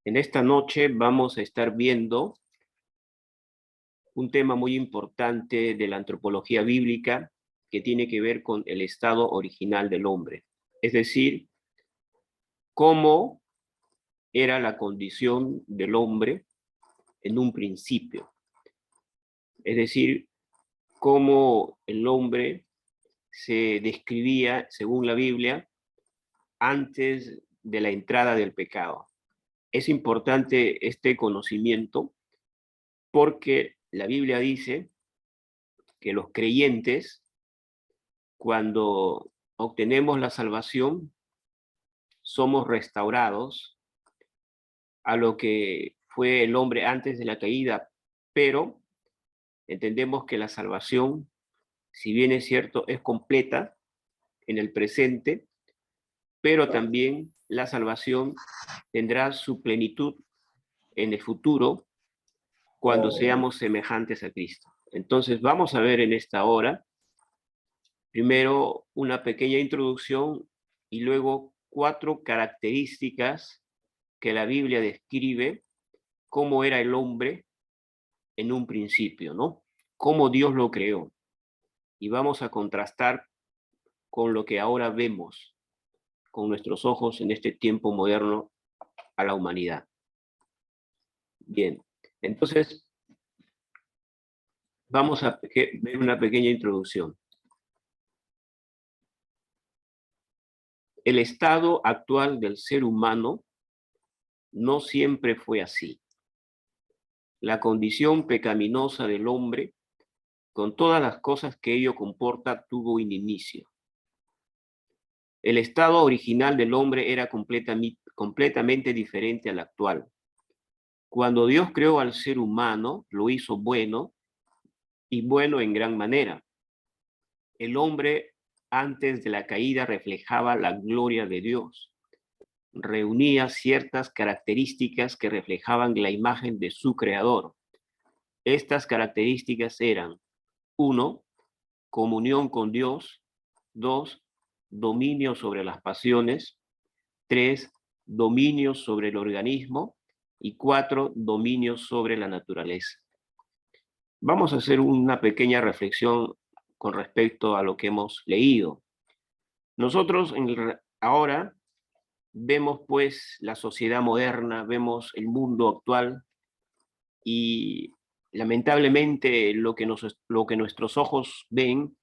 En esta noche vamos a estar viendo un tema muy importante de la antropología bíblica que tiene que ver con el estado original del hombre. Es decir, cómo era la condición del hombre en un principio. Es decir, cómo el hombre se describía, según la Biblia, antes de la entrada del pecado. Es importante este conocimiento porque la Biblia dice que los creyentes, cuando obtenemos la salvación, somos restaurados a lo que fue el hombre antes de la caída, pero entendemos que la salvación, si bien es cierto, es completa en el presente, pero también la salvación tendrá su plenitud en el futuro cuando seamos semejantes a Cristo. Entonces vamos a ver en esta hora primero una pequeña introducción y luego 4 características que la Biblia describe cómo era el hombre en un principio, ¿no? Cómo Dios lo creó. Y vamos a contrastar con lo que ahora vemos con nuestros ojos en este tiempo moderno a la humanidad. Bien, entonces vamos a ver una pequeña introducción. El estado actual del ser humano no siempre fue así. La condición pecaminosa del hombre, con todas las cosas que ello comporta, tuvo un inicio. El estado original del hombre era completamente diferente al actual. Cuando Dios creó al ser humano, lo hizo bueno y bueno en gran manera. El hombre antes de la caída reflejaba la gloria de Dios. Reunía ciertas características que reflejaban la imagen de su creador. Estas características eran: 1, comunión con Dios; 2, dominio sobre las pasiones; 3, dominio sobre el organismo; y 4, dominio sobre la naturaleza. Vamos a hacer una pequeña reflexión con respecto a lo que hemos leído. Nosotros ahora vemos pues la sociedad moderna, vemos el mundo actual y lamentablemente lo que nuestros ojos ven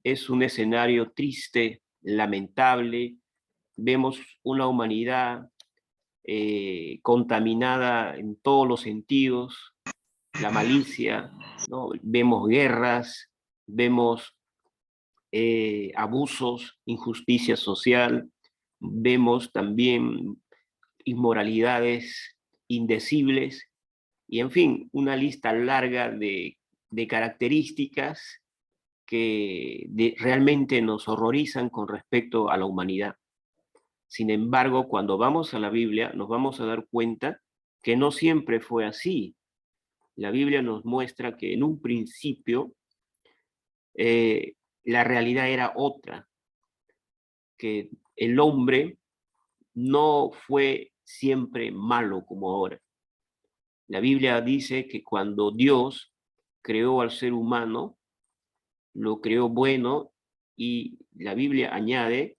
es un escenario triste, lamentable. Vemos una humanidad contaminada en todos los sentidos, la malicia, ¿no? Vemos guerras, vemos abusos, injusticia social, vemos también inmoralidades indecibles y, en fin, una lista larga de características que realmente nos horrorizan con respecto a la humanidad. Sin embargo, cuando vamos a la Biblia, nos vamos a dar cuenta que no siempre fue así. La Biblia nos muestra que en un principio la realidad era otra, que el hombre no fue siempre malo como ahora. La Biblia dice que cuando Dios creó al ser humano, lo creó bueno, y la Biblia añade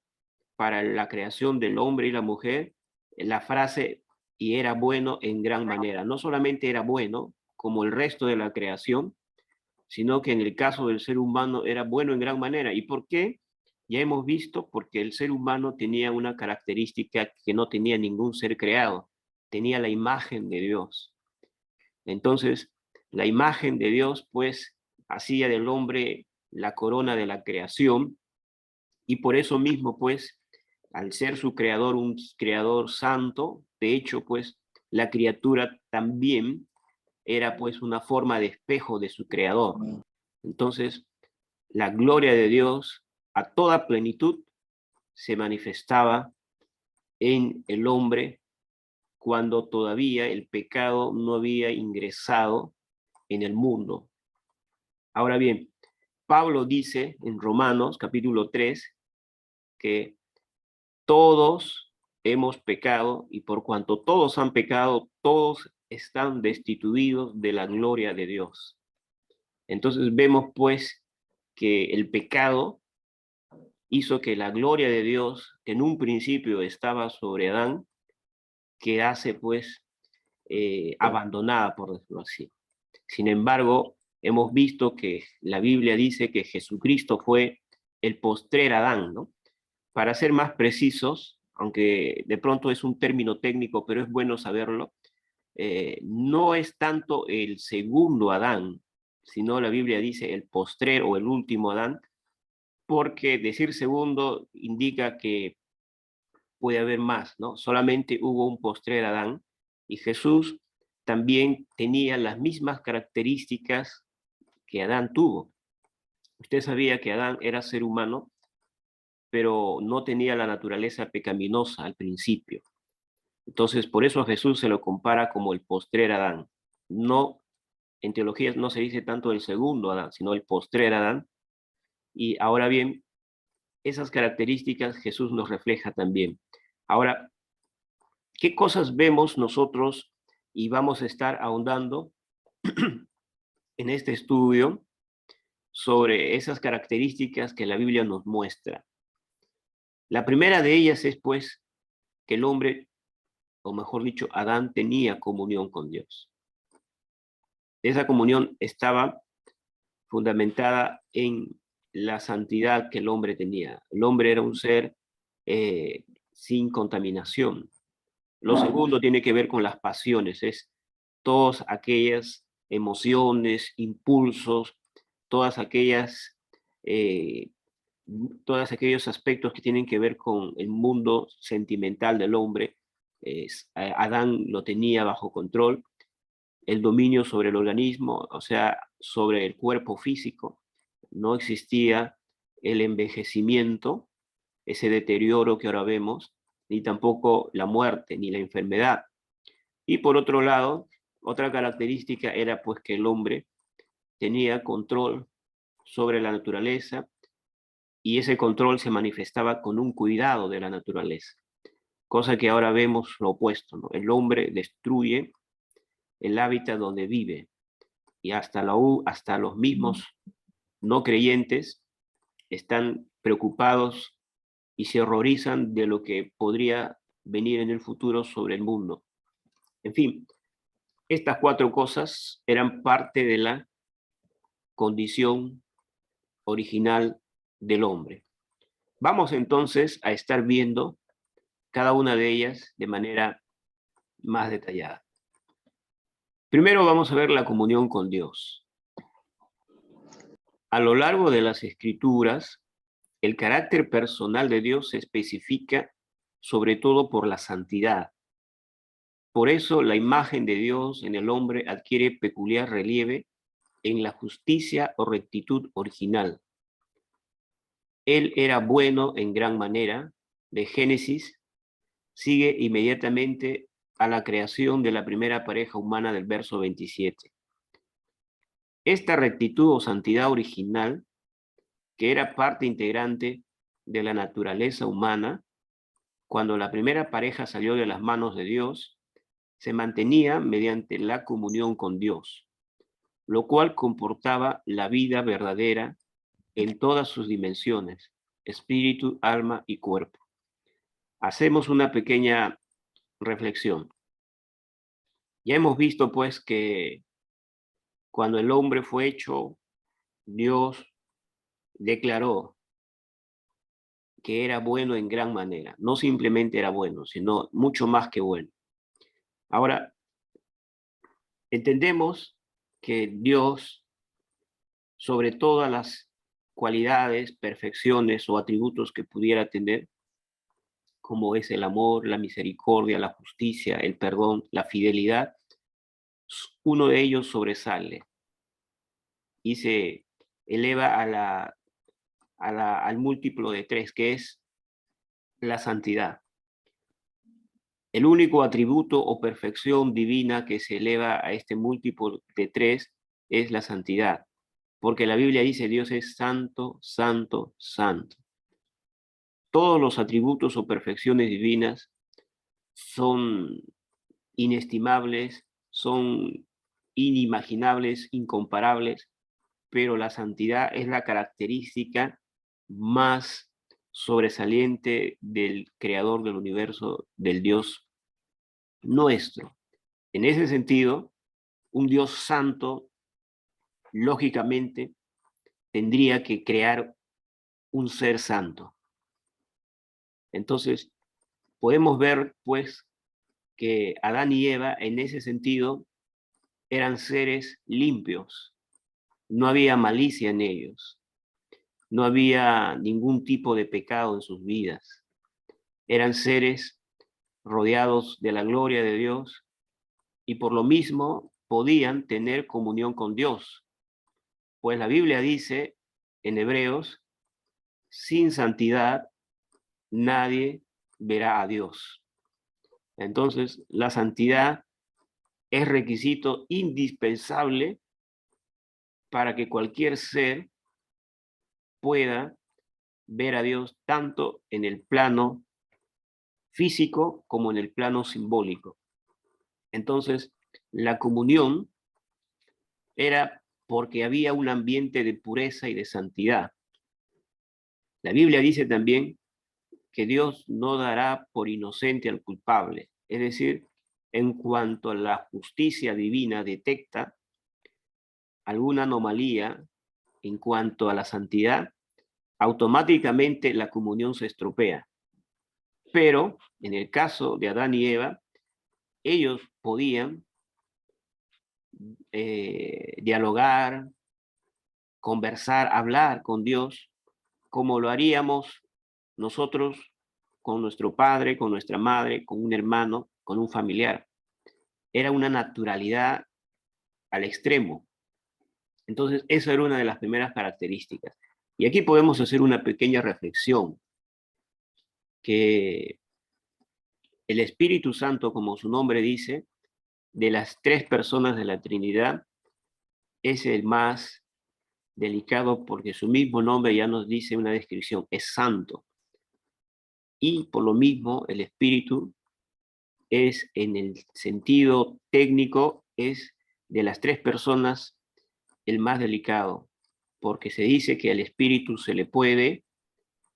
para la creación del hombre y la mujer la frase: y era bueno en gran manera. No solamente era bueno como el resto de la creación, sino que en el caso del ser humano era bueno en gran manera. ¿Y por qué? Ya hemos visto, porque el ser humano tenía una característica que no tenía ningún ser creado: tenía la imagen de Dios. Entonces, la imagen de Dios, pues, hacía del hombre la corona de la creación, y por eso mismo, pues, al ser su creador un creador santo, de hecho, pues, la criatura también era, pues, una forma de espejo de su creador. Entonces, la gloria de Dios a toda plenitud se manifestaba en el hombre cuando todavía el pecado no había ingresado en el mundo. Ahora bien, Pablo dice en Romanos capítulo 3 que todos hemos pecado y por cuanto todos han pecado, todos están destituidos de la gloria de Dios. Entonces vemos pues que el pecado hizo que la gloria de Dios, que en un principio estaba sobre Adán, quedase pues abandonada, por decirlo así. Sin embargo, hemos visto que la Biblia dice que Jesucristo fue el postrer Adán, ¿no? Para ser más precisos, aunque de pronto es un término técnico, pero es bueno saberlo, no es tanto el segundo Adán, sino la Biblia dice el postrer o el último Adán, porque decir segundo indica que puede haber más, ¿no? Solamente hubo un postrer Adán y Jesús también tenía las mismas características que Adán tuvo. Usted sabía que Adán era ser humano, pero no tenía la naturaleza pecaminosa al principio. Entonces, por eso a Jesús se lo compara como el postrer Adán. No, en teología no se dice tanto el segundo Adán, sino el postrer Adán. Y ahora bien, esas características Jesús nos refleja también. Ahora, ¿qué cosas vemos nosotros y vamos a estar ahondando en este estudio sobre esas características que la Biblia nos muestra? La primera de ellas es, pues, que el hombre, o mejor dicho, Adán tenía comunión con Dios. Esa comunión estaba fundamentada en la santidad que el hombre tenía. El hombre era un ser sin contaminación. Lo segundo tiene que ver con las pasiones, es todas aquellas emociones, impulsos, todas aquellas, eh, todos aquellos aspectos que tienen que ver con el mundo sentimental del hombre. Adán lo tenía bajo control, el dominio sobre el organismo, o sea, sobre el cuerpo físico. No existía el envejecimiento, ese deterioro que ahora vemos, ni tampoco la muerte, ni la enfermedad. Y por otro lado, otra característica era pues que el hombre tenía control sobre la naturaleza y ese control se manifestaba con un cuidado de la naturaleza, cosa que ahora vemos lo opuesto, ¿no? El hombre destruye el hábitat donde vive y hasta los mismos no creyentes están preocupados y se horrorizan de lo que podría venir en el futuro sobre el mundo. En fin, estas cuatro cosas eran parte de la condición original del hombre. Vamos entonces a estar viendo cada una de ellas de manera más detallada. Primero vamos a ver la comunión con Dios. A lo largo de las Escrituras, el carácter personal de Dios se especifica sobre todo por la santidad. Por eso la imagen de Dios en el hombre adquiere peculiar relieve en la justicia o rectitud original. Él era bueno en gran manera, de Génesis, sigue inmediatamente a la creación de la primera pareja humana del verso 27. Esta rectitud o santidad original, que era parte integrante de la naturaleza humana, cuando la primera pareja salió de las manos de Dios, se mantenía mediante la comunión con Dios, lo cual comportaba la vida verdadera en todas sus dimensiones, espíritu, alma y cuerpo. Hacemos una pequeña reflexión. Ya hemos visto pues que cuando el hombre fue hecho, Dios declaró que era bueno en gran manera. No simplemente era bueno, sino mucho más que bueno. Ahora, entendemos que Dios, sobre todas las cualidades, perfecciones o atributos que pudiera tener, como es el amor, la misericordia, la justicia, el perdón, la fidelidad, uno de ellos sobresale y se eleva al múltiplo de tres, que es la santidad. El único atributo o perfección divina que se eleva a este múltiplo de tres es la santidad, porque la Biblia dice Dios es santo, santo, santo. Todos los atributos o perfecciones divinas son inestimables, son inimaginables, incomparables, pero la santidad es la característica más sobresaliente del creador del universo, del Dios nuestro. En ese sentido, un Dios santo, lógicamente, tendría que crear un ser santo. Entonces, podemos ver, pues, que Adán y Eva, en ese sentido, eran seres limpios. No había malicia en ellos. No había ningún tipo de pecado en sus vidas. Eran seres rodeados de la gloria de Dios y por lo mismo podían tener comunión con Dios. Pues la Biblia dice en Hebreos, sin santidad nadie verá a Dios. Entonces, la santidad es requisito indispensable para que cualquier ser pueda ver a Dios tanto en el plano físico como en el plano simbólico. Entonces, la comunión era porque había un ambiente de pureza y de santidad. La Biblia dice también que Dios no dará por inocente al culpable. Es decir, en cuanto a la justicia divina detecta alguna anomalía en cuanto a la santidad, automáticamente la comunión se estropea. Pero en el caso de Adán y Eva, ellos podían dialogar, conversar, hablar con Dios, como lo haríamos nosotros con nuestro padre, con nuestra madre, con un hermano, con un familiar. Era una naturalidad al extremo. Entonces, esa era una de las primeras características. Y aquí podemos hacer una pequeña reflexión, que el Espíritu Santo, como su nombre dice, de las tres personas de la Trinidad, es el más delicado porque su mismo nombre ya nos dice una descripción, es santo. Y por lo mismo, el Espíritu es, en el sentido técnico, es de las tres personas el más delicado, porque se dice que al Espíritu se le puede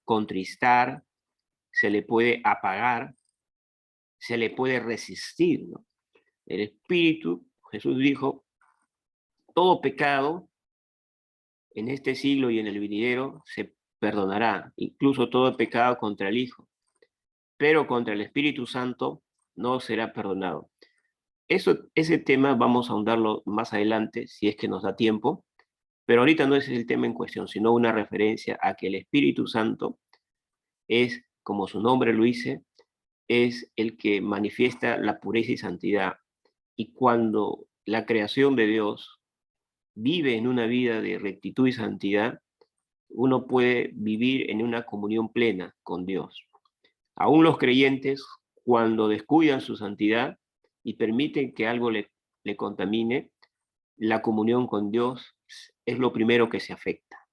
contristar, se le puede apagar, se le puede resistir, ¿no? El Espíritu, Jesús dijo, todo pecado en este siglo y en el venidero se perdonará, incluso todo pecado contra el Hijo, pero contra el Espíritu Santo no será perdonado. Ese tema vamos a ahondarlo más adelante, si es que nos da tiempo, pero ahorita no es el tema en cuestión, sino una referencia a que el Espíritu Santo es, como su nombre lo dice, es el que manifiesta la pureza y santidad. Y cuando la creación de Dios vive en una vida de rectitud y santidad, uno puede vivir en una comunión plena con Dios. Aún los creyentes, cuando descuidan su santidad y permiten que algo le contamine, la comunión con Dios es lo primero que se afecta.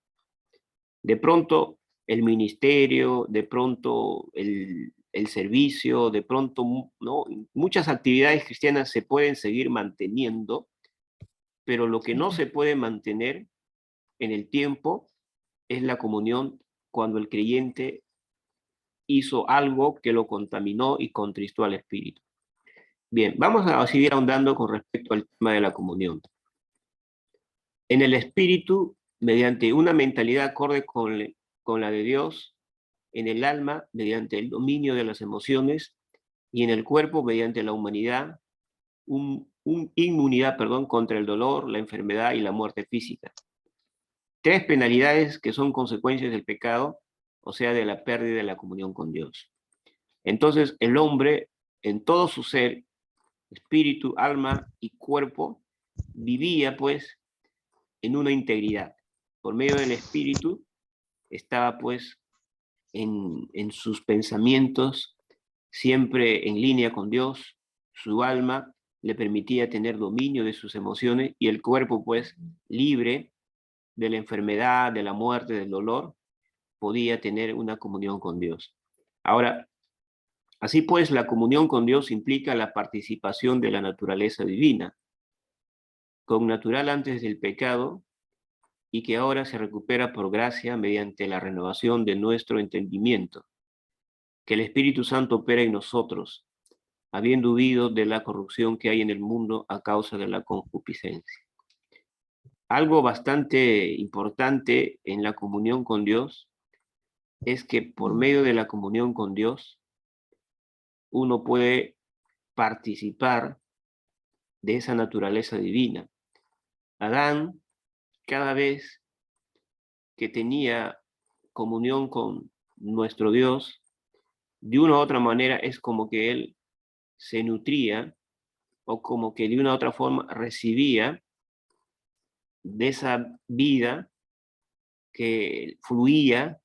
De pronto el ministerio, de pronto el servicio, de pronto, ¿no? Muchas actividades cristianas se pueden seguir manteniendo, pero lo que no se puede mantener en el tiempo es la comunión cuando el creyente hizo algo que lo contaminó y contristó al Espíritu. Bien, vamos a seguir ahondando con respecto al tema de la comunión. En el Espíritu, mediante una mentalidad acorde con la de Dios, en el alma, mediante el dominio de las emociones, y en el cuerpo, mediante la humanidad, inmunidad, contra el dolor, la enfermedad y la muerte física. Tres penalidades que son consecuencias del pecado, o sea, de la pérdida de la comunión con Dios. Entonces, el hombre, en todo su ser, espíritu, alma y cuerpo, vivía, pues, en una integridad. Por medio del espíritu, estaba, pues, en sus pensamientos, siempre en línea con Dios. Su alma le permitía tener dominio de sus emociones y el cuerpo, pues, libre de la enfermedad, de la muerte, del dolor, podía tener una comunión con Dios. Ahora, Así pues, la comunión con Dios implica la participación de la naturaleza divina, connatural antes del pecado y que ahora se recupera por gracia mediante la renovación de nuestro entendimiento, que el Espíritu Santo opera en nosotros, habiendo huido de la corrupción que hay en el mundo a causa de la concupiscencia. Algo bastante importante en la comunión con Dios es que por medio de la comunión con Dios, uno puede participar de esa naturaleza divina. Adán, cada vez que tenía comunión con nuestro Dios, de una u otra manera es como que él se nutría o como que de una u otra forma recibía de esa vida que fluía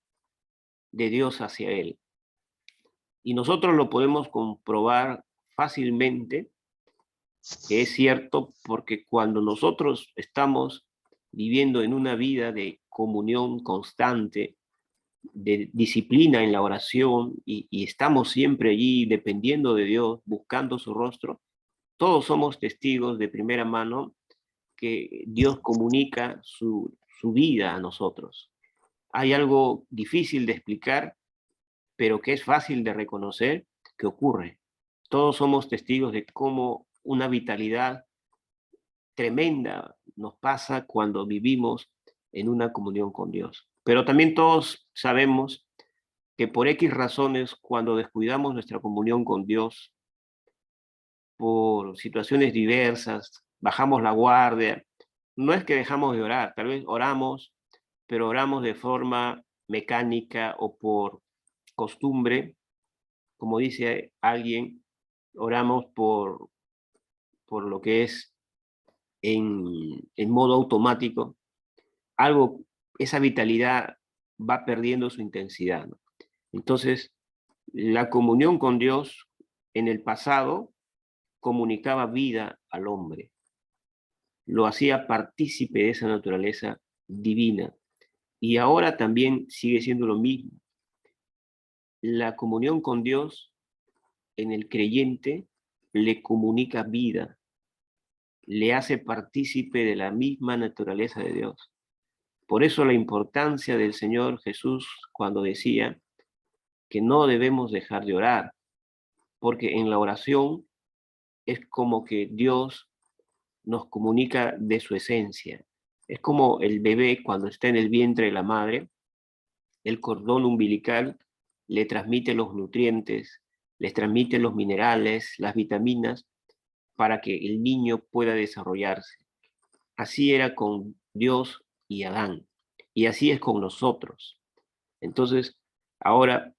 de Dios hacia él. Y nosotros lo podemos comprobar fácilmente, que es cierto, porque cuando nosotros estamos viviendo en una vida de comunión constante, de disciplina en la oración y estamos siempre allí dependiendo de Dios, buscando su rostro, todos somos testigos de primera mano que Dios comunica su vida a nosotros. Hay algo difícil de explicar, pero que es fácil de reconocer que ocurre. Todos somos testigos de cómo una vitalidad tremenda nos pasa cuando vivimos en una comunión con Dios. Pero también todos sabemos que por X razones, cuando descuidamos nuestra comunión con Dios, por situaciones diversas, bajamos la guardia, no es que dejamos de orar, tal vez oramos, pero oramos de forma mecánica o por costumbre, como dice alguien, oramos por lo que es en modo automático, algo, esa vitalidad va perdiendo su intensidad, ¿no? Entonces, la comunión con Dios en el pasado comunicaba vida al hombre, lo hacía partícipe de esa naturaleza divina. Y ahora también sigue siendo lo mismo. La comunión con Dios en el creyente le comunica vida, le hace partícipe de la misma naturaleza de Dios. Por eso la importancia del Señor Jesús cuando decía que no debemos dejar de orar, porque en la oración es como que Dios nos comunica de su esencia. Es como el bebé cuando está en el vientre de la madre, el cordón umbilical le transmite los nutrientes, les transmite los minerales, las vitaminas, para que el niño pueda desarrollarse. Así era con Dios y Adán, y así es con nosotros. Entonces, ahora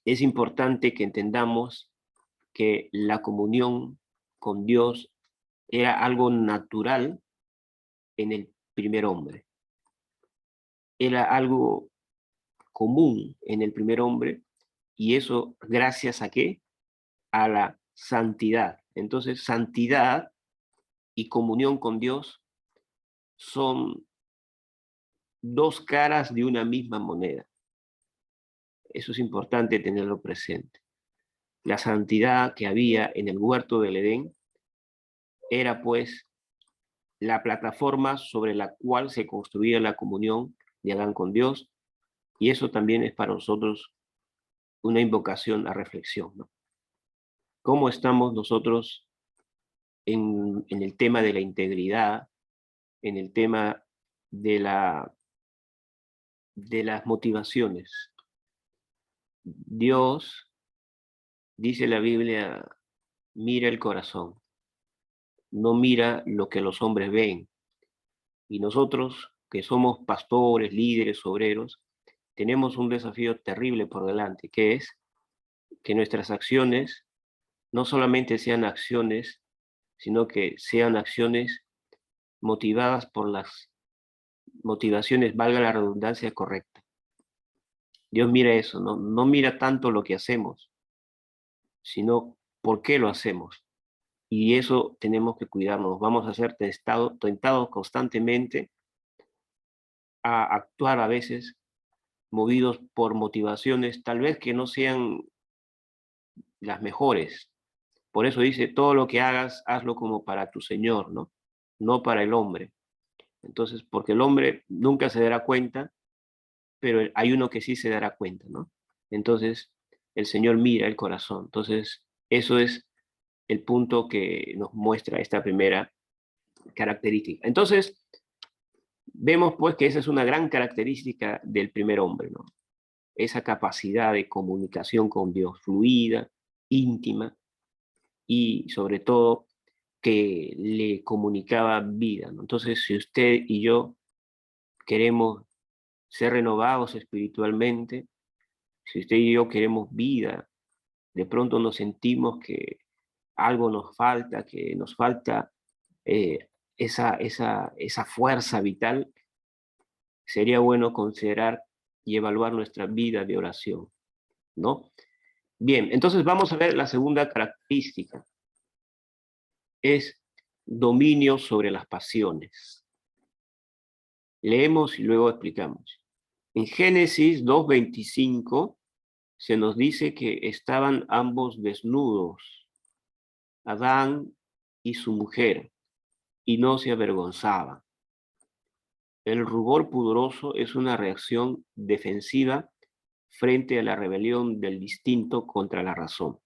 es importante que entendamos que la comunión con Dios era algo natural en el primer hombre. Era algo común en el primer hombre y eso gracias a qué? A la santidad. Entonces, santidad y comunión con Dios son dos caras de una misma moneda. Eso es importante tenerlo presente. La santidad que había en el huerto del Edén era pues la plataforma sobre la cual se construía la comunión de Adán con Dios, y eso también es para nosotros una invocación a reflexión, ¿no? ¿Cómo estamos nosotros en el tema de la integridad, en el tema de, de las motivaciones? Dios, dice la Biblia, mira el corazón, no mira lo que los hombres ven. Y nosotros, que somos pastores, líderes, obreros, tenemos un desafío terrible por delante, que es que nuestras acciones no solamente sean acciones, sino que sean acciones motivadas por las motivaciones, valga la redundancia, correcta. Dios mira eso, no mira tanto lo que hacemos, sino por qué lo hacemos. Y eso tenemos que cuidarnos. Vamos a ser tentados constantemente a actuar a veces movidos por motivaciones tal vez que no sean las mejores. Por eso dice, todo lo que hagas, hazlo como para tu Señor, ¿no? No para el hombre. Entonces, porque el hombre nunca se dará cuenta, pero hay uno que sí se dará cuenta, ¿no? Entonces, el Señor mira el corazón. Entonces, eso es el punto que nos muestra esta primera característica. Entonces, vemos pues que esa es una gran característica del primer hombre, ¿no? Esa capacidad de comunicación con Dios, fluida, íntima, y sobre todo que le comunicaba vida, ¿no? Entonces, si usted y yo queremos ser renovados espiritualmente, si usted y yo queremos vida, de pronto nos sentimos que algo nos falta, que nos falta esa fuerza vital, sería bueno considerar y evaluar nuestra vida de oración, ¿no? Bien, entonces vamos a ver la segunda característica, es dominio sobre las pasiones. Leemos y luego explicamos. En Génesis 2:25 se nos dice que estaban ambos desnudos, Adán y su mujer, y no se avergonzaban. El rubor pudoroso es una reacción defensiva frente a la rebelión del instinto contra la razón,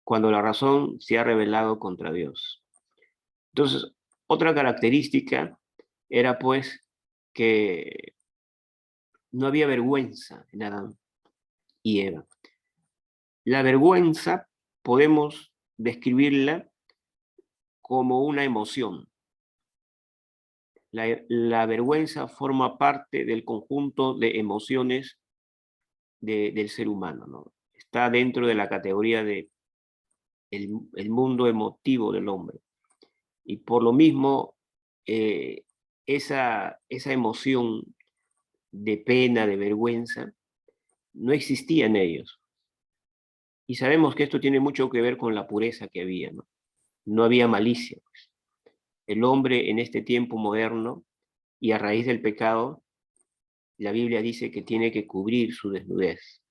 cuando la razón se ha rebelado contra Dios. Entonces, otra característica era pues que no había vergüenza en Adán y Eva. La vergüenza podemos describirla como una emoción. La vergüenza forma parte del conjunto de emociones del ser humano, ¿no? Está dentro de la categoría de el mundo emotivo del hombre. Y por lo mismo, esa emoción de pena, de vergüenza, no existía en ellos. Y sabemos que esto tiene mucho que ver con la pureza que había, ¿no? No había malicia, pues. El hombre en este tiempo moderno y a raíz del pecado, la Biblia dice que tiene que cubrir su desnudez.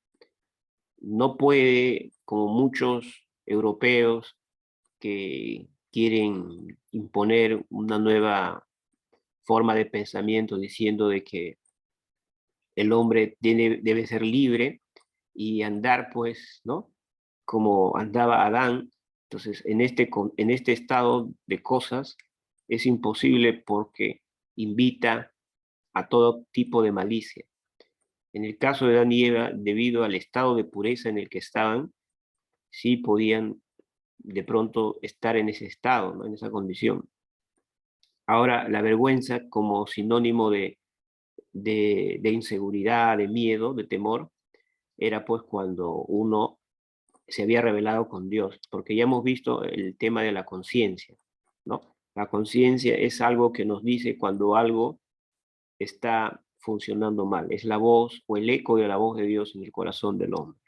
No puede, como muchos europeos que quieren imponer una nueva forma de pensamiento diciendo de que el hombre debe ser libre y andar pues, ¿no? Como andaba Adán. Entonces, en este estado de cosas es imposible porque invita a todo tipo de malicia. En el caso de Adán y Eva, debido al estado de pureza en el que estaban, sí podían de pronto estar en ese estado, ¿no? En esa condición. Ahora, la vergüenza como sinónimo de inseguridad, de miedo, de temor, era pues cuando uno se había rebelado con Dios, porque ya hemos visto el tema de la conciencia, ¿no? La conciencia es algo que nos dice cuando algo está funcionando mal, es la voz o el eco de la voz de Dios en el corazón del hombre.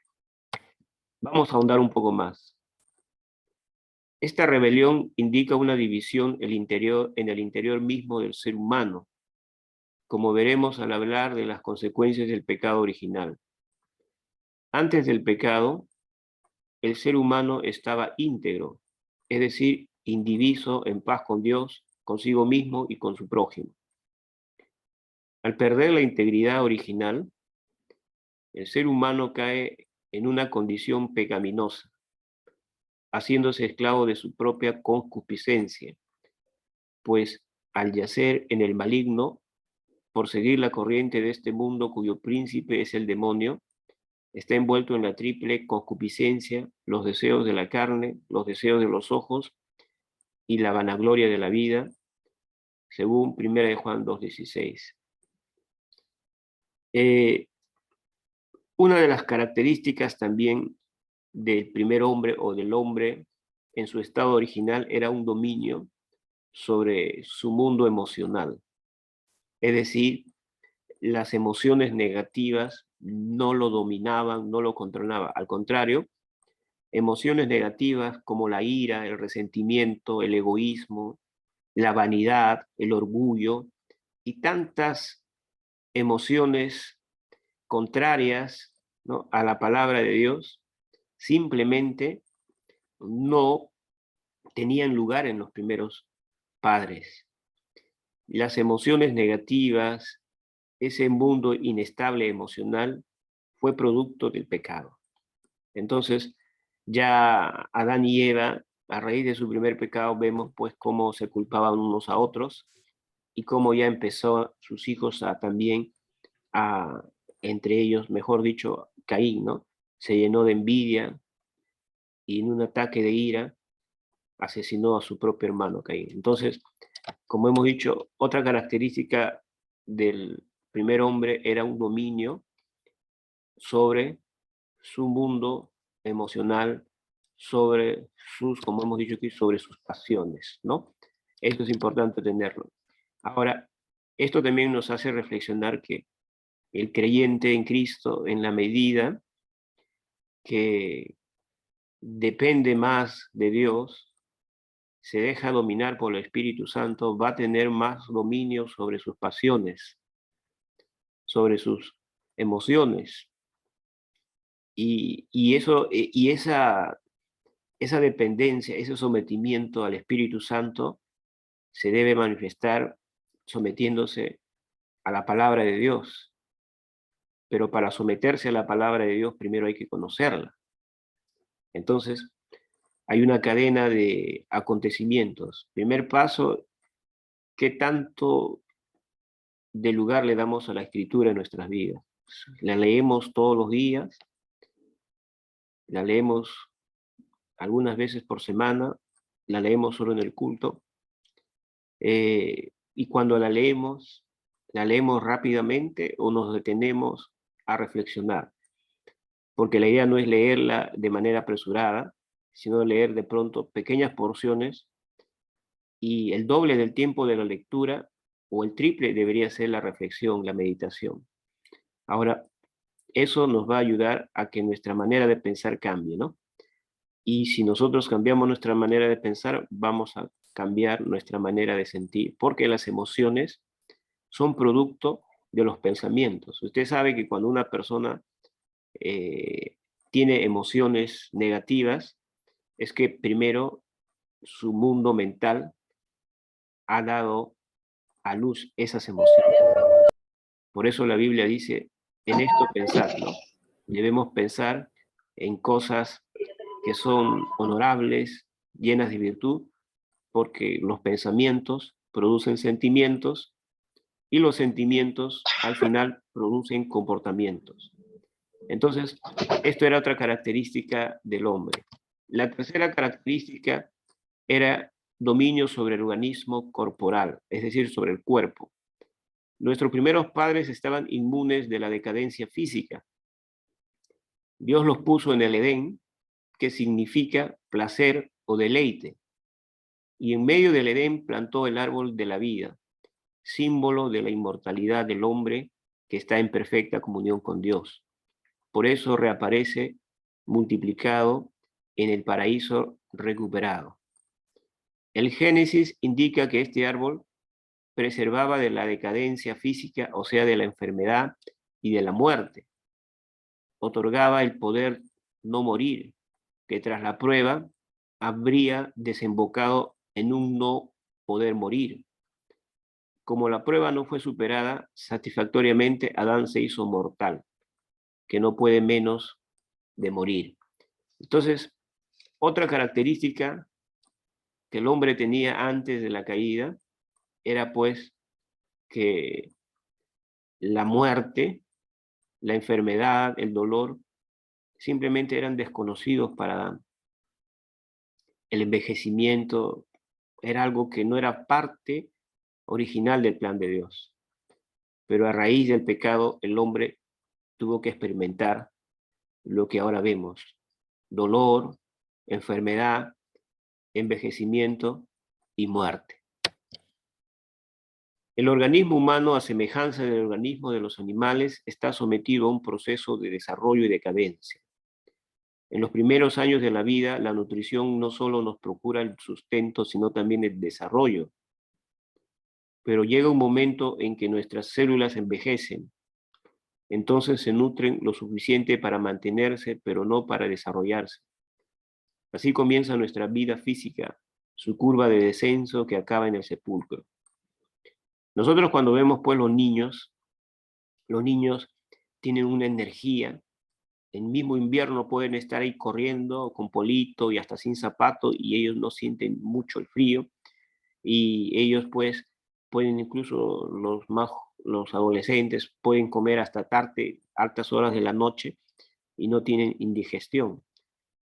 Vamos a ahondar un poco más. Esta rebelión indica una división en el interior mismo del ser humano, como veremos al hablar de las consecuencias del pecado original. Antes del pecado, el ser humano estaba íntegro, es decir, indiviso, en paz con Dios, consigo mismo y con su prójimo. Al perder la integridad original, el ser humano cae en una condición pecaminosa, haciéndose esclavo de su propia concupiscencia, pues al yacer en el maligno, por seguir la corriente de este mundo cuyo príncipe es el demonio, está envuelto en la triple concupiscencia, los deseos de la carne, los deseos de los ojos y la vanagloria de la vida, según 1 Juan 2:16. Una de las características también del primer hombre o del hombre en su estado original era un dominio sobre su mundo emocional. Es decir, las emociones negativas no lo dominaban, no lo controlaban. Al contrario, emociones negativas como la ira, el resentimiento, el egoísmo, la vanidad, el orgullo y tantas emociones contrarias, ¿no?, a la palabra de Dios, simplemente no tenían lugar en los primeros padres. Las emociones negativas, ese mundo inestable emocional, fue producto del pecado. Entonces, ya Adán y Eva, a raíz de su primer pecado, vemos pues cómo se culpaban unos a otros y cómo ya empezó sus hijos a también, a, entre ellos, mejor dicho, Caín, ¿no? Se llenó de envidia y en un ataque de ira asesinó a su propio hermano Caín. Entonces, como hemos dicho, otra característica del primer hombre era un dominio sobre su mundo emocional, sobre sus, como hemos dicho aquí, sobre sus pasiones, ¿no? Esto es importante tenerlo. Ahora, esto también nos hace reflexionar que el creyente en Cristo, en la medida que depende más de Dios, se deja dominar por el Espíritu Santo, va a tener más dominio sobre sus pasiones, sobre sus emociones. Y eso, y esa dependencia, ese sometimiento al Espíritu Santo se debe manifestar sometiéndose a la palabra de Dios. Pero para someterse a la palabra de Dios, primero hay que conocerla. Entonces, hay una cadena de acontecimientos. Primer paso, ¿qué tanto de lugar le damos a la escritura en nuestras vidas? La leemos todos los días, la leemos algunas veces por semana, la leemos solo en el culto, y cuando la leemos rápidamente o nos detenemos a reflexionar, porque la idea no es leerla de manera apresurada, sino leer de pronto pequeñas porciones y el doble del tiempo de la lectura o el triple debería ser la reflexión, la meditación. Ahora, eso nos va a ayudar a que nuestra manera de pensar cambie, ¿no? Y si nosotros cambiamos nuestra manera de pensar, vamos a cambiar nuestra manera de sentir, porque las emociones son producto de los pensamientos. Usted sabe que cuando una persona tiene emociones negativas, es que primero su mundo mental ha dado a luz esas emociones. Por eso la Biblia dice, en esto pensad, ¿no? Debemos pensar en cosas que son honorables, llenas de virtud, porque los pensamientos producen sentimientos y los sentimientos al final producen comportamientos. Entonces, esto era otra característica del hombre. La tercera característica era dominio sobre el organismo corporal, es decir, sobre el cuerpo. Nuestros primeros padres estaban inmunes de la decadencia física. Dios los puso en el Edén, que significa placer o deleite, y en medio del Edén plantó el árbol de la vida, símbolo de la inmortalidad del hombre que está en perfecta comunión con Dios. Por eso reaparece multiplicado en el paraíso recuperado. El Génesis indica que este árbol preservaba de la decadencia física, o sea, de la enfermedad y de la muerte. Otorgaba el poder no morir, que tras la prueba habría desembocado en un no poder morir. Como la prueba no fue superada satisfactoriamente, Adán se hizo mortal, que no puede menos de morir. Entonces, otra característica que el hombre tenía antes de la caída era pues que la muerte, la enfermedad, el dolor, simplemente eran desconocidos para Adán. El envejecimiento era algo que no era parte original del plan de Dios. Pero a raíz del pecado, el hombre tuvo que experimentar lo que ahora vemos: dolor, enfermedad, envejecimiento y muerte. El organismo humano, a semejanza del organismo de los animales, está sometido a un proceso de desarrollo y decadencia. En los primeros años de la vida, la nutrición no solo nos procura el sustento, sino también el desarrollo. Pero llega un momento en que nuestras células envejecen, Entonces se nutren lo suficiente para mantenerse, pero no para desarrollarse. Así comienza nuestra vida física, su curva de descenso que acaba en el sepulcro. Nosotros cuando vemos pues los niños tienen una energía. En mismo invierno pueden estar ahí corriendo con polito y hasta sin zapato y ellos no sienten mucho el frío y ellos pues pueden incluso los adolescentes pueden comer hasta tarde, altas horas de la noche y no tienen indigestión.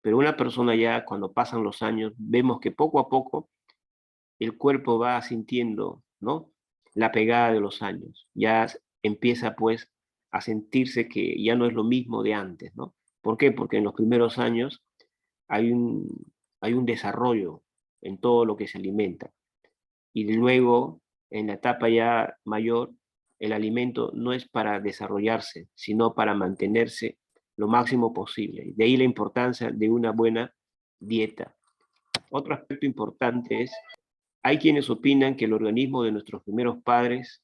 Pero una persona ya cuando pasan los años vemos que poco a poco el cuerpo va sintiendo, ¿no? La pegada de los años. Ya empieza pues a sentirse que ya no es lo mismo de antes, ¿no? ¿Por qué? Porque en los primeros años hay hay un desarrollo en todo lo que se alimenta. Y luego, en la etapa ya mayor, el alimento no es para desarrollarse, sino para mantenerse lo máximo posible. De ahí la importancia de una buena dieta. Otro aspecto importante es, hay quienes opinan que el organismo de nuestros primeros padres,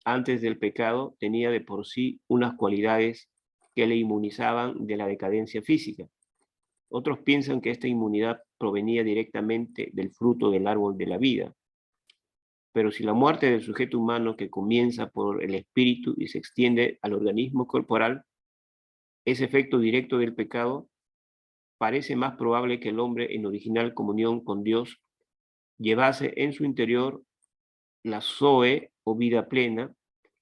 antes del pecado, tenía de por sí unas cualidades que le inmunizaban de la decadencia física. Otros piensan que esta inmunidad provenía directamente del fruto del árbol de la vida. Pero si la muerte del sujeto humano que comienza por el espíritu y se extiende al organismo corporal es efecto directo del pecado, parece más probable que el hombre en original comunión con Dios llevase en su interior la Zoe o vida plena,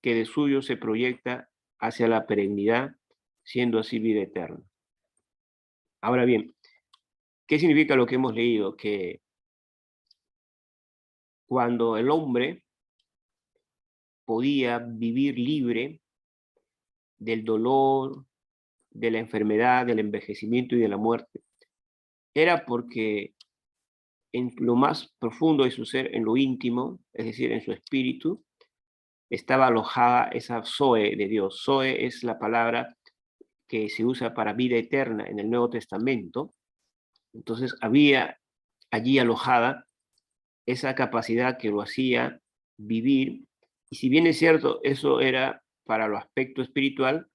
que de suyo se proyecta hacia la perennidad, siendo así vida eterna. Ahora bien, ¿qué significa lo que hemos leído? Que cuando el hombre podía vivir libre del dolor, de la enfermedad, del envejecimiento y de la muerte, era porque en lo más profundo de su ser, en lo íntimo, es decir, en su espíritu, estaba alojada esa Zoe de Dios. Zoe es la palabra que se usa para vida eterna en el Nuevo Testamento. Entonces había allí alojada esa capacidad que lo hacía vivir. Y si bien es cierto, eso era para lo aspecto espiritual,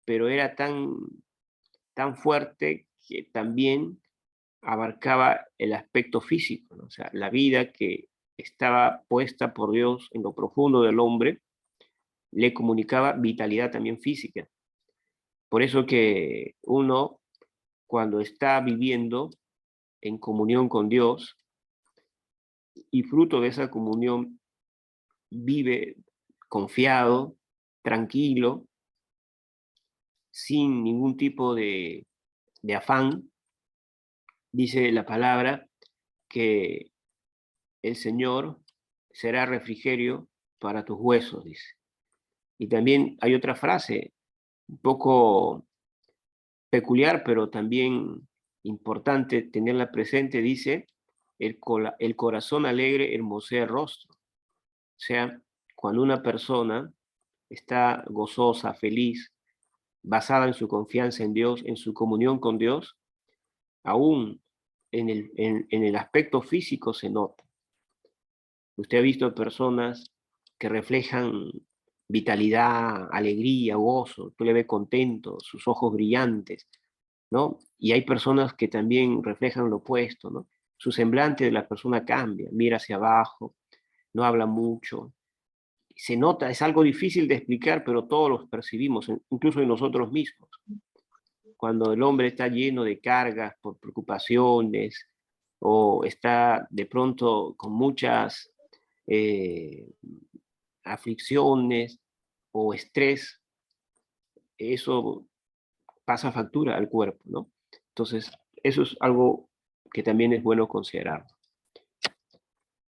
pero era tan fuerte que también abarcaba el aspecto físico, ¿no? O sea, la vida que estaba puesta por Dios en lo profundo del hombre le comunicaba vitalidad también física. Por eso que uno, cuando está viviendo en comunión con Dios y fruto de esa comunión, vive confiado, tranquilo, sin ningún tipo de afán. Dice la palabra que el Señor será refrigerio para tus huesos, dice. Y también hay otra frase, un poco peculiar, pero también importante tenerla presente, dice, el corazón alegre hermosea el rostro. O sea, cuando una persona está gozosa, feliz, basada en su confianza en Dios, en su comunión con Dios, aún en el aspecto físico se nota. Usted ha visto personas que reflejan vitalidad, alegría, gozo, tú le ves contento, sus ojos brillantes, ¿no? Y hay personas que también reflejan lo opuesto, ¿no? Su semblante de la persona cambia, mira hacia abajo, no habla mucho. Se nota, es algo difícil de explicar, pero todos los percibimos, incluso en nosotros mismos. Cuando el hombre está lleno de cargas por preocupaciones o está de pronto con muchas eh, aflicciones o estrés, eso pasa factura al cuerpo, ¿no? Entonces, eso es algo que también es bueno considerar.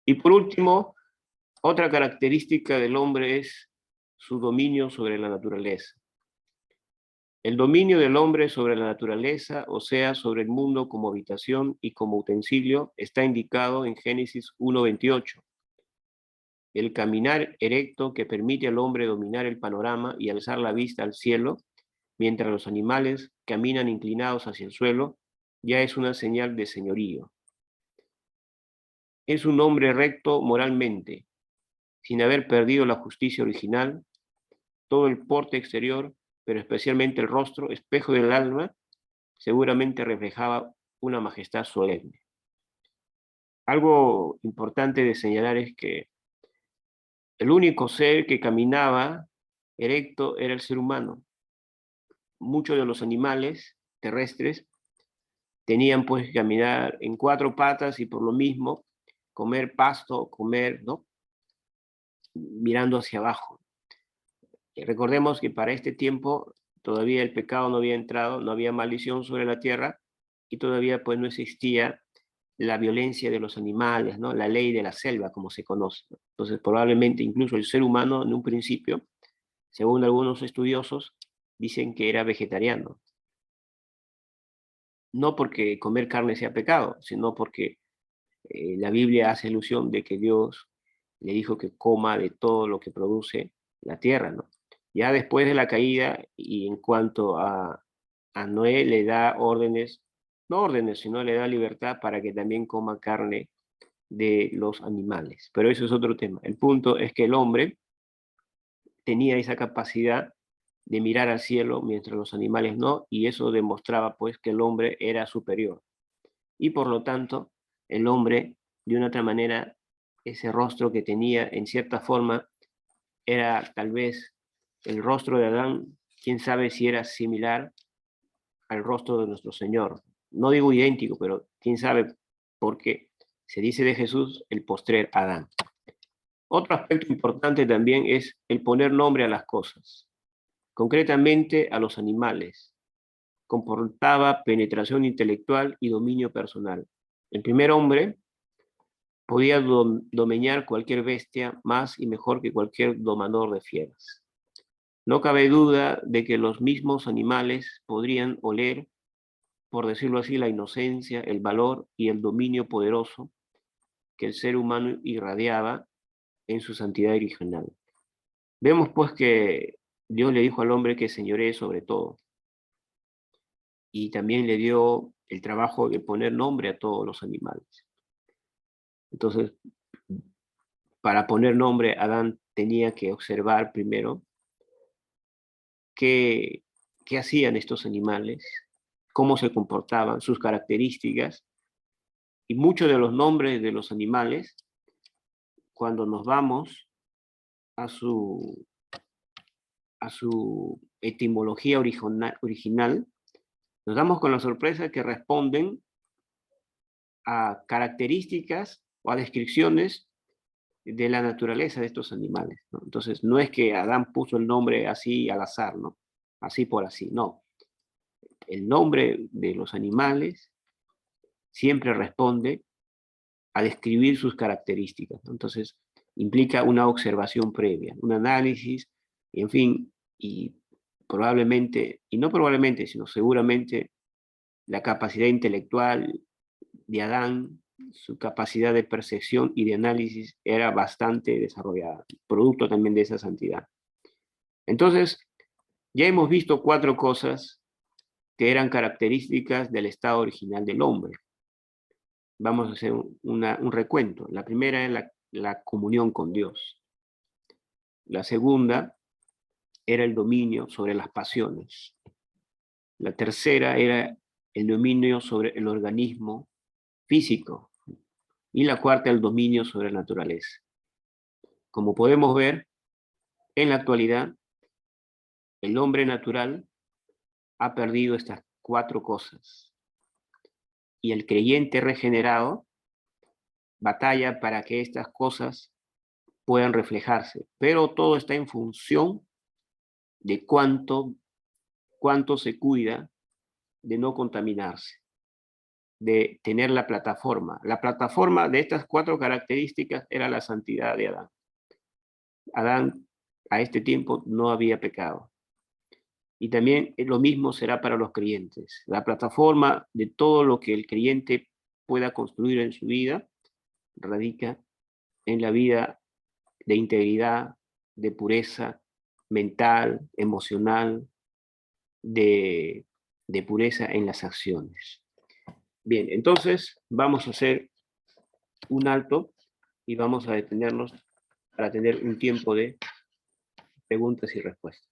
Y por último, otra característica del hombre es su dominio sobre la naturaleza. El dominio del hombre sobre la naturaleza, o sea, sobre el mundo como habitación y como utensilio, está indicado en Génesis 1:28. El caminar erecto que permite al hombre dominar el panorama y alzar la vista al cielo, mientras los animales caminan inclinados hacia el suelo, ya es una señal de señorío. Es un hombre recto moralmente, sin haber perdido la justicia original, todo el porte exterior, pero especialmente el rostro, espejo del alma, seguramente reflejaba una majestad solemne. Algo importante de señalar es que el único ser que caminaba erecto era el ser humano. Muchos de los animales terrestres tenían pues que caminar en 4 patas y por lo mismo comer pasto, comer, ¿no?, mirando hacia abajo. Recordemos que para este tiempo todavía el pecado no había entrado, no había maldición sobre la tierra y todavía pues no existía la violencia de los animales, ¿no?, la ley de la selva como se conoce. Entonces probablemente incluso el ser humano en un principio, según algunos estudiosos, dicen que era vegetariano. No porque comer carne sea pecado, sino porque la Biblia hace alusión de que Dios le dijo que coma de todo lo que produce la tierra, ¿no? Ya después de la caída, y en cuanto a Noé, le da órdenes, no órdenes, sino le da libertad para que también coma carne de los animales. Pero eso es otro tema. El punto es que el hombre tenía esa capacidad de mirar al cielo mientras los animales no, y eso demostraba pues que el hombre era superior. Y por lo tanto, el hombre, de una otra manera, ese rostro que tenía, en cierta forma, era tal vez el rostro de Adán, quién sabe si era similar al rostro de nuestro Señor. No digo idéntico, pero quién sabe, porque se dice de Jesús el postrer Adán. Otro aspecto importante también es el poner nombre a las cosas, concretamente a los animales. Comportaba penetración intelectual y dominio personal. El primer hombre podía domeñar cualquier bestia más y mejor que cualquier domador de fieras. No cabe duda de que los mismos animales podrían oler, por decirlo así, la inocencia, el valor y el dominio poderoso que el ser humano irradiaba en su santidad original. Vemos pues que Dios le dijo al hombre que señoree sobre todo, y también le dio el trabajo de poner nombre a todos los animales. Entonces, para poner nombre, Adán tenía que observar primero qué hacían estos animales, cómo se comportaban, sus características, y muchos de los nombres de los animales, cuando nos vamos a su, etimología original, nos damos con la sorpresa que responden a características o a descripciones de la naturaleza de estos animales, ¿no? Entonces, no es que Adán puso el nombre así al azar, ¿no? Así por así, no. El nombre de los animales siempre responde a describir sus características, ¿no? Entonces, implica una observación previa, un análisis, y en fin, y probablemente, y no probablemente, sino seguramente, la capacidad intelectual de Adán, su capacidad de percepción y de análisis era bastante desarrollada, producto también de esa santidad. Entonces, ya hemos visto 4 cosas que eran características del estado original del hombre. Vamos a hacer un recuento. La primera es la comunión con Dios. La segunda era el dominio sobre las pasiones. La tercera era el dominio sobre el organismo físico. Y la cuarta, el dominio sobre la naturaleza. Como podemos ver, en la actualidad, el hombre natural ha perdido estas 4 cosas. Y el creyente regenerado batalla para que estas cosas puedan reflejarse. Pero todo está en función de cuánto se cuida de no contaminarse, de tener la plataforma. La plataforma de estas 4 características era la santidad de Adán. Adán a este tiempo no había pecado. Y también lo mismo será para los creyentes. La plataforma de todo lo que el creyente pueda construir en su vida radica en la vida de integridad, de pureza mental, emocional, de pureza en las acciones. Bien, entonces vamos a hacer un alto y vamos a detenernos para tener un tiempo de preguntas y respuestas.